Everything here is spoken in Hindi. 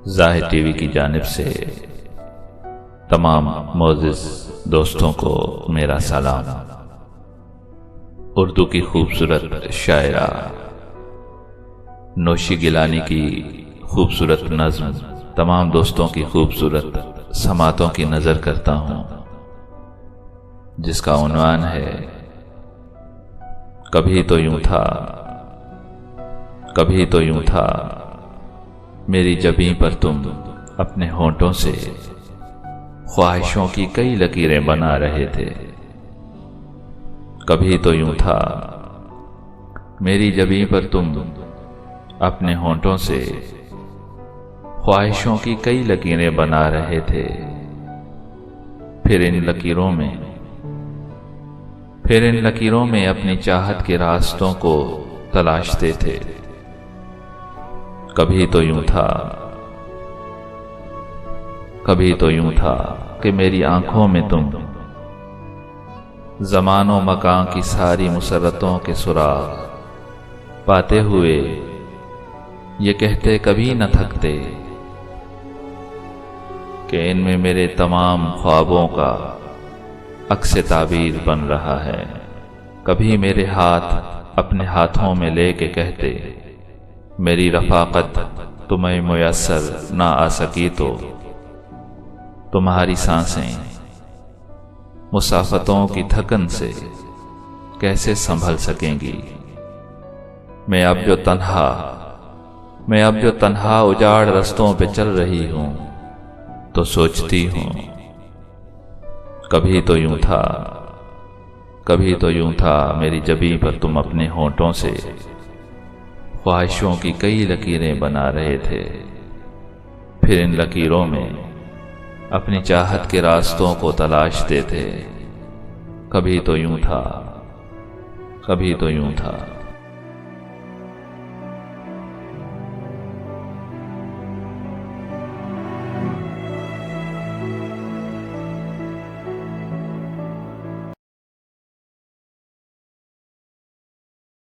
ज़ाहिद टीवी की जानिब से तमाम मोअज़्ज़िज़ दोस्तों को मेरा सलाम। उर्दू की खूबसूरत शायरा नौशी गिलानी की खूबसूरत नज़्म तमाम दोस्तों की खूबसूरत समातों की नज़र करता हूँ, जिसका उन्वान है कभी तो यूं था, कभी तो यूं था, मेरी जबीं पर तुम अपने होंठों से ख्वाहिशों की कई लकीरें बना रहे थे। कभी तो यूं था, मेरी जबीं पर तुम अपने होंठों से ख्वाहिशों की कई लकीरें बना रहे थे। फिर इन लकीरों में अपनी चाहत के रास्तों को तलाशते थे। कभी तो यूं था कि मेरी आंखों में तुम ज़मानो मकान की सारी मुसर्रतों के सुराग पाते हुए ये कहते कभी न थकते कि इनमें मेरे तमाम ख्वाबों का अक्स ताबीर बन रहा है। कभी मेरे हाथ अपने हाथों में लेके कहते, मेरी रफ़ाक़त तुम्हें मुयस्सर ना आ सकी तो तुम्हारी सांसें मुसाफतों की थकन से कैसे संभल सकेंगी। मैं अब जो तन्हा उजाड़ रस्तों पे चल रही हूँ तो सोचती हूँ, कभी तो यूं था मेरी जबीं पर तुम अपने होंठों से ख्वाहिशों की कई लकीरें बना रहे थे। फिर इन लकीरों में अपनी चाहत के रास्तों को तलाशते थे। कभी तो यूं था।